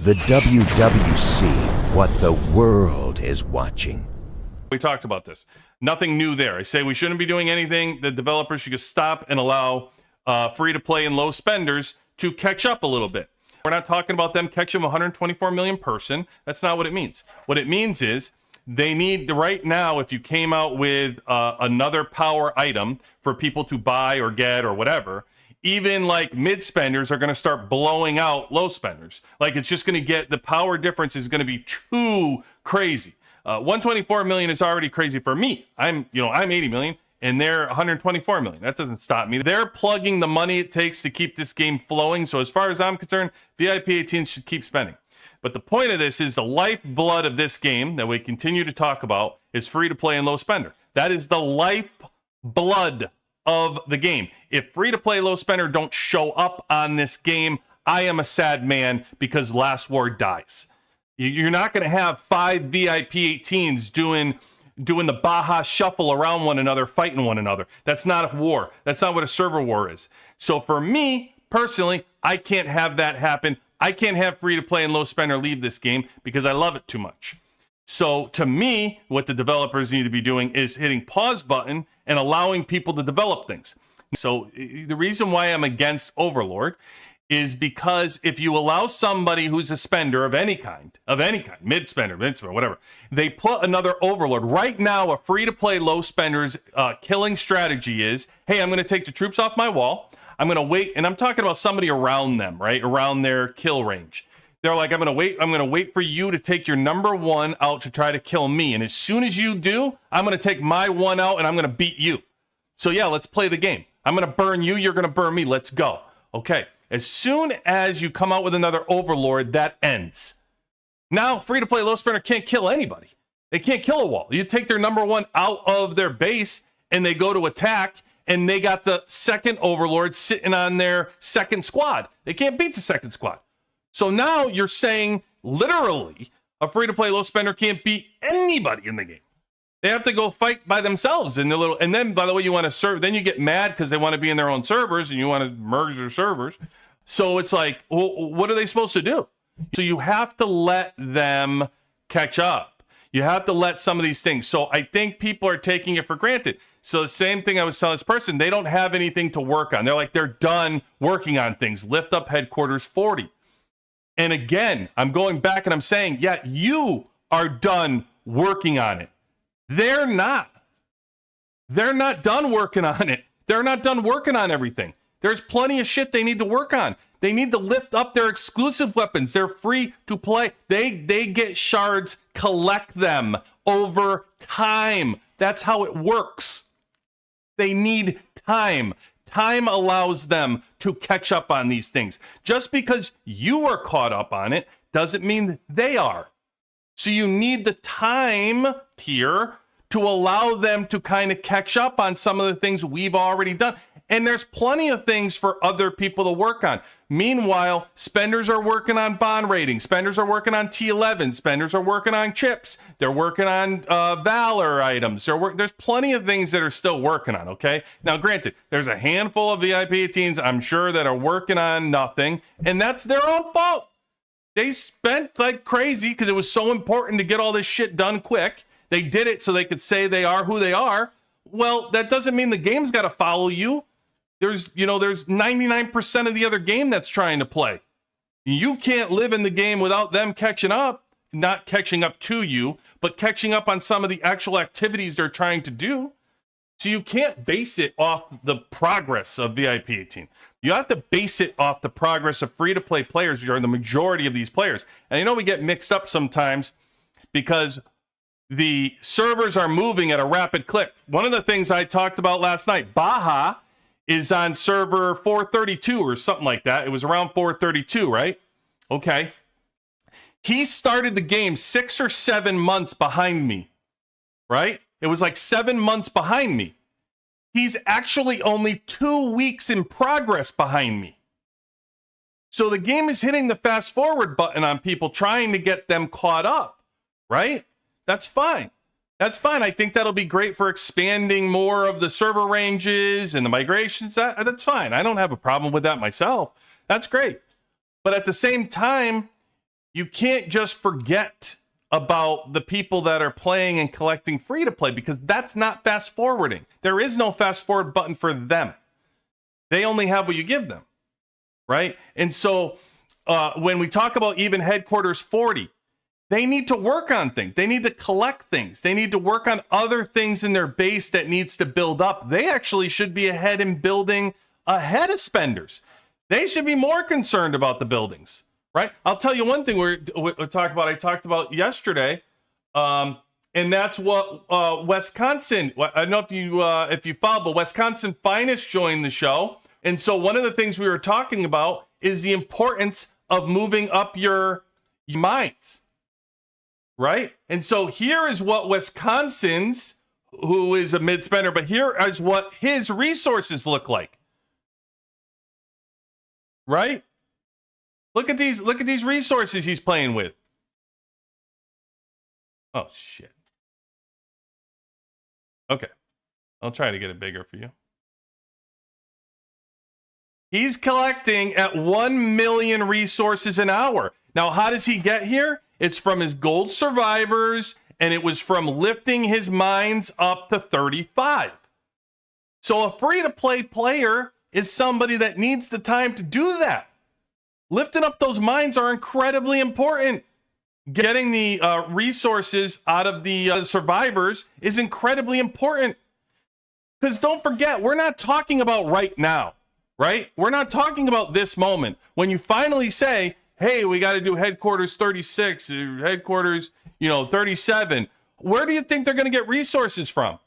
The WWC, what the world is watching. We talked about this. Nothing new there. I say we shouldn't be doing anything. The developers should just stop and allow free-to-play and low spenders to catch up a little bit. We're not talking about them catching 124 million person. That's not what it means. What it means is they need, right now, if you came out with another power item for people to buy or get or whatever, even like mid spenders are going to start blowing out low spenders. Like it's just going to get, the power difference is going to be too crazy. 124 million is already crazy for me. I'm 80 million and they're 124 million. That doesn't stop me. They're plugging the money it takes to keep this game flowing. So as far as I'm concerned, VIP 18s should keep spending. But the point of this is the lifeblood of this game that we continue to talk about is free to play and low spender. That is the lifeblood of the game. If free to play low spender don't show up on this game, I am a sad man because Last War dies. You're not going to have 5 VIP 18s doing the Baja shuffle around one another, fighting one another. That's not a war. That's not what a server war is. So for me, personally, I can't have that happen. I can't have free to play and low spender leave this game because I love it too much. So to me, what the developers need to be doing is hitting pause button and allowing people to develop things. So the reason why I'm against Overlord is because if you allow somebody who's a spender of any kind, mid spender, whatever, they put another Overlord. Right now, a free-to-play low spender's killing strategy is, hey, I'm going to take the troops off my wall. I'm going to wait, and I'm talking about somebody around them, right, around their kill range. They're like, I'm going to wait for you to take your number 1 out to try to kill me. And as soon as you do, I'm going to take my 1 out and I'm going to beat you. So yeah, let's play the game. I'm going to burn you. You're going to burn me. Let's go. Okay. As soon as you come out with another Overlord, that ends. Now, free-to-play low spender can't kill anybody. They can't kill a wall. You take their number 1 out of their base, and they go to attack, and they got the second Overlord sitting on their second squad. They can't beat the second squad. So now you're saying, literally, a free-to-play low spender can't beat anybody in the game. They have to go fight by themselves in the little, and then, by the way, you want to serve, then you get mad because they want to be in their own servers and you want to merge their servers. So it's like, well, what are they supposed to do? So you have to let them catch up. You have to let some of these things. So I think people are taking it for granted. So the same thing I was telling this person, they don't have anything to work on. They're like, they're done working on things. Lift up headquarters 40. And again, I'm going back and I'm saying, yeah, you are done working on it. They're not. They're not done working on it. They're not done working on everything. There's plenty of shit they need to work on. They need to lift up their exclusive weapons. They're free to play. They get shards, collect them over time. That's how it works. They need time. Time allows them to catch up on these things. Just because you are caught up on it doesn't mean they are. So you need the time here to allow them to kind of catch up on some of the things we've already done. And there's plenty of things for other people to work on. Meanwhile, spenders are working on bond rating. Spenders are working on T11. Spenders are working on chips. They're working on Valor items. There's plenty of things that are still working on, okay? Now, granted, there's a handful of VIP 18s, I'm sure, that are working on nothing. And that's their own fault. They spent like crazy because it was so important to get all this shit done quick. They did it so they could say they are who they are. Well, that doesn't mean the game's got to follow you. There's 99% of the other game that's trying to play. You can't live in the game without them catching up, not catching up to you, but catching up on some of the actual activities they're trying to do. So you can't base it off the progress of VIP 18. You have to base it off the progress of free-to-play players, who are the majority of these players. And I know we get mixed up sometimes because the servers are moving at a rapid clip. One of the things I talked about last night, Baja is on server 432 or something like that. It was around 432, right? Okay. He started the game 6 or 7 months behind me, right? It was like 7 months behind me. He's actually only 2 weeks in progress behind me. So the game is hitting the fast forward button on people, trying to get them caught up, right? That's fine. That's fine. I think that'll be great for expanding more of the server ranges and the migrations. That's fine. I don't have a problem with that myself. That's great. But at the same time, you can't just forget about the people that are playing and collecting free to play, because that's not fast forwarding. There is no fast forward button for them. They only have what you give them, right? And so when we talk about even headquarters 40, they need to work on things. They need to collect things. They need to work on other things in their base that needs to build up. They actually should be ahead in building ahead of spenders. They should be more concerned about the buildings, right? I'll tell you one thing I talked about yesterday, and that's what Wisconsin, I don't know if you followed, but Wisconsin Finest joined the show. And so one of the things we were talking about is the importance of moving up your mines, right? And so here is what Wisconsin's, who is a mid spender, but here is what his resources look like, right? Look at these resources he's playing with. Oh shit. Okay. I'll try to get it bigger for you. He's collecting at 1 million resources an hour. Now, how does he get here? It's from his gold survivors, and it was from lifting his mines up to 35. So a free-to-play player is somebody that needs the time to do that. Lifting up those mines are incredibly important. Getting the resources out of the survivors is incredibly important. Because don't forget, we're not talking about right now, right? We're not talking about this moment. When you finally say, hey, we got to do headquarters 36, headquarters, 37. Where do you think they're going to get resources from?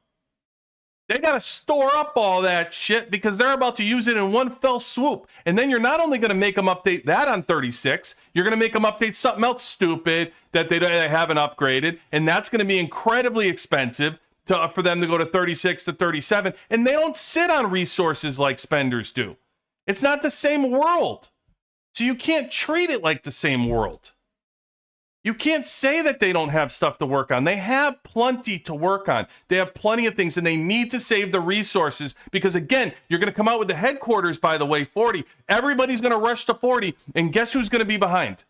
They got to store up all that shit because they're about to use it in one fell swoop. And then you're not only going to make them update that on 36, you're going to make them update something else stupid that they haven't upgraded. And that's going to be incredibly expensive for them to go to 36 to 37. And they don't sit on resources like spenders do. It's not the same world. So you can't treat it like the same world. You can't say that they don't have stuff to work on. They have plenty to work on. They have plenty of things, and they need to save the resources because, again, you're going to come out with the headquarters, by the way, 40. Everybody's going to rush to 40, and guess who's going to be behind?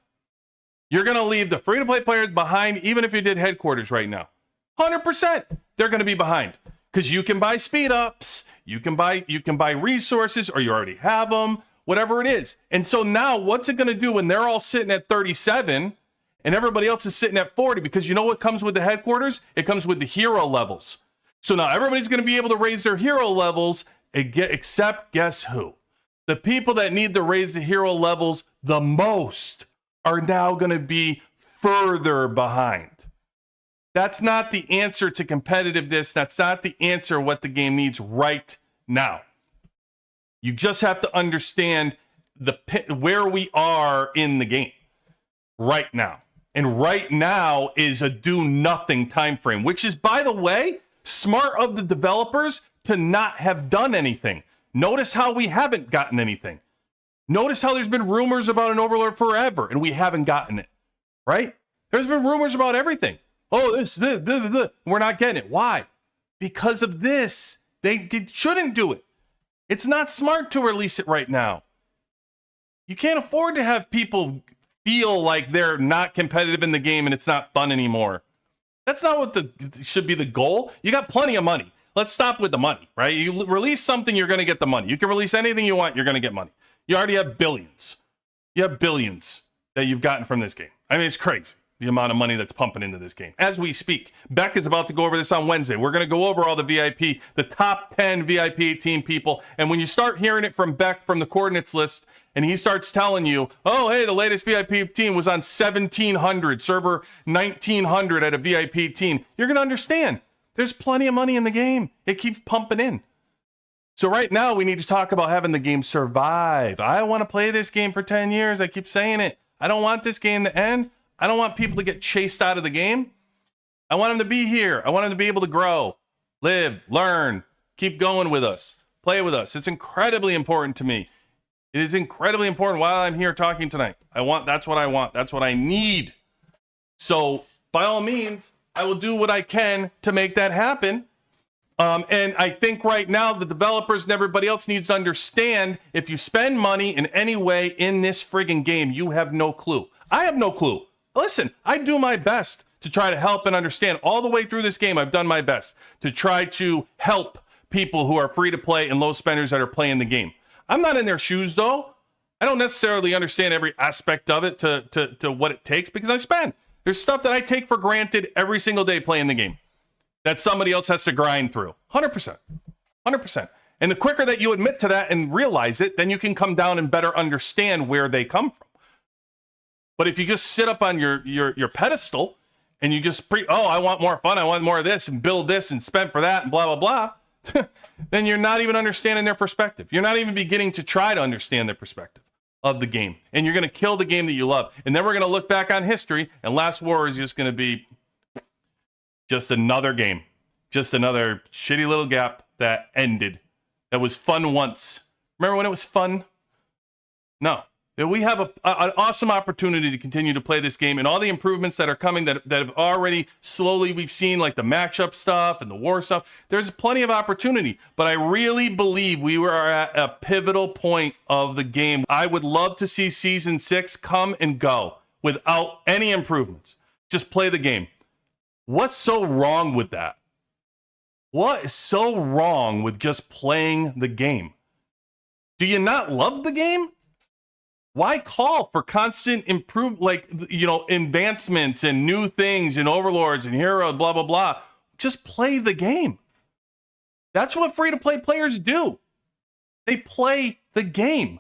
You're going to leave the free-to-play players behind, even if you did headquarters right now. 100%. They're going to be behind because you can buy speed-ups, you can buy resources, or you already have them, whatever it is. And so now what's it going to do when they're all sitting at 37 and everybody else is sitting at 40? Because you know what comes with the headquarters? It comes with the hero levels. So now everybody's going to be able to raise their hero levels, except guess who? The people that need to raise the hero levels the most are now going to be further behind. That's not the answer to competitiveness. That's not the answer what the game needs right now. You just have to understand where we are in the game right now. And right now is a do-nothing time frame, which is, by the way, smart of the developers to not have done anything. Notice how we haven't gotten anything. Notice how there's been rumors about an Overlord forever, and we haven't gotten it, right? There's been rumors about everything. Oh, this. We're not getting it. Why? Because of this. They shouldn't do it. It's not smart to release it right now. You can't afford to have people feel like they're not competitive in the game and it's not fun anymore. That's not what should be the goal. You got plenty of money. Let's stop with the money, right? You release something, you're going to get the money. You can release anything you want, you're going to get money. You already have billions. You have billions that you've gotten from this game. I mean, it's crazy, the amount of money that's pumping into this game. As we speak, Beck is about to go over this on Wednesday. We're going to go over all the VIP, the top 10 VIP 18 people. And when you start hearing it from Beck from the coordinates list, and he starts telling you, oh, hey, the latest VIP team was on 1700, server 1900 at a VIP team, you're going to understand. There's plenty of money in the game. It keeps pumping in. So right now, we need to talk about having the game survive. I want to play this game for 10 years. I keep saying it. I don't want this game to end. I don't want people to get chased out of the game. I want them to be here. I want them to be able to grow, live, learn, keep going with us, play with us. It's incredibly important to me. It is incredibly important while I'm here talking tonight. That's what I want. That's what I need. So by all means, I will do what I can to make that happen. And I think right now the developers and everybody else needs to understand if you spend money in any way in this friggin' game, you have no clue. I have no clue Listen, I do my best to try to help and understand. All the way through this game, I've done my best to try to help people who are free to play and low spenders that are playing the game. I'm not in their shoes, though. I don't necessarily understand every aspect of it to what it takes, because I spend. There's stuff that I take for granted every single day playing the game that somebody else has to grind through. 100%. 100%. And the quicker that you admit to that and realize it, then you can come down and better understand where they come from. But if you just sit up on your pedestal and you just I want more fun, I want more of this, and build this and spend for that and blah, blah, blah, then you're not even understanding their perspective. You're not even beginning to try to understand their perspective of the game. And you're going to kill the game that you love. And then we're going to look back on history, and Last War is just going to be just another game. Just another shitty little gap that ended. That was fun once. Remember when it was fun? No. We have an awesome opportunity to continue to play this game, and all the improvements that are coming that have already slowly we've seen, like the matchup stuff and the war stuff. There's plenty of opportunity, but I really believe we were at a pivotal point of the game. I would love to see Season 6 come and go without any improvements. Just play the game. What's so wrong with that? What is so wrong with just playing the game? Do you not love the game? Why call for constant advancements and new things and overlords and heroes, blah, blah, blah? Just play the game. That's what free-to-play players do. They play the game.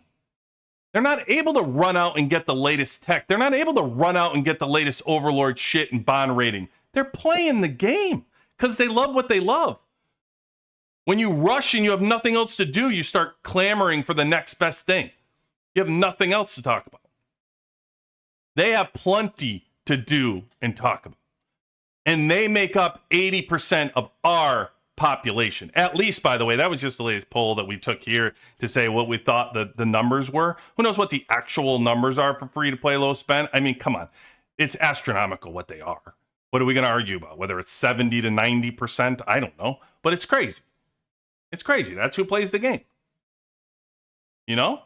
They're not able to run out and get the latest tech. They're not able to run out and get the latest Overlord shit and bond rating. They're playing the game because they love what they love. When you rush and you have nothing else to do, you start clamoring for the next best thing. You have nothing else to talk about. They have plenty to do and talk about. And they make up 80% of our population. At least, by the way, that was just the latest poll that we took here to say what we thought the numbers were. Who knows what the actual numbers are for free to play low spend? I mean, come on. It's astronomical what they are. What are we going to argue about? Whether it's 70 to 90%? I don't know. But it's crazy. It's crazy. That's who plays the game. You know?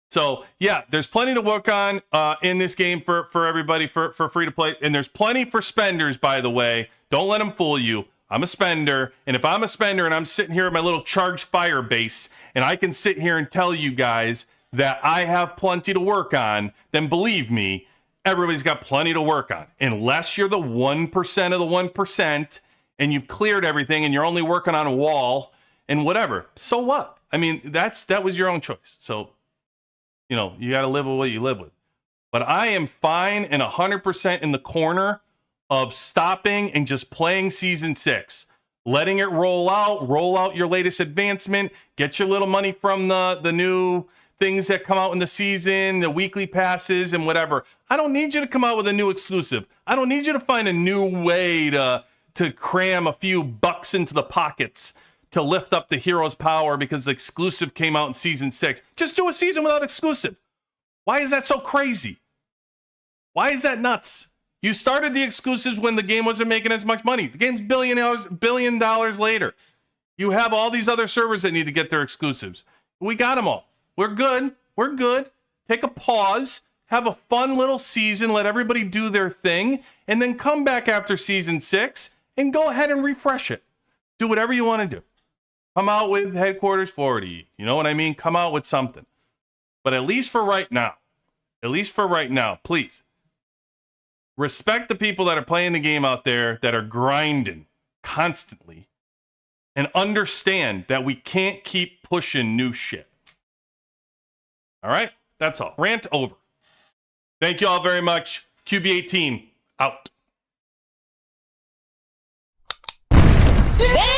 So, yeah, there's plenty to work on in this game for everybody, for free to play. And there's plenty for spenders, by the way. Don't let them fool you. I'm a spender. And if I'm a spender and I'm sitting here at my little charged fire base and I can sit here and tell you guys that I have plenty to work on, then believe me, everybody's got plenty to work on. Unless you're the 1% of the 1% and you've cleared everything and you're only working on a wall and whatever. So what? I mean, that was your own choice. So, you know, you got to live with what you live with. But I am fine and 100% in the corner of stopping and just playing Season 6. Letting it roll out your latest advancement, get your little money from the new things that come out in the season, the weekly passes and whatever. I don't need you to come out with a new exclusive. I don't need you to find a new way to cram a few bucks into the pockets to lift up the hero's power because the exclusive came out in Season 6. Just do a season without exclusive. Why is that so crazy? Why is that nuts? You started the exclusives when the game wasn't making as much money. The game's $1 billion later. You have all these other servers that need to get their exclusives. We got them all. We're good. We're good. Take a pause. Have a fun little season. Let everybody do their thing. And then come back after Season 6 and go ahead and refresh it. Do whatever you want to do. Come out with Headquarters 40. You know what I mean? Come out with something. But at least for right now, please, respect the people that are playing the game out there that are grinding constantly and understand that we can't keep pushing new shit. All right? That's all. Rant over. Thank you all very much. QB18 out. Yeah!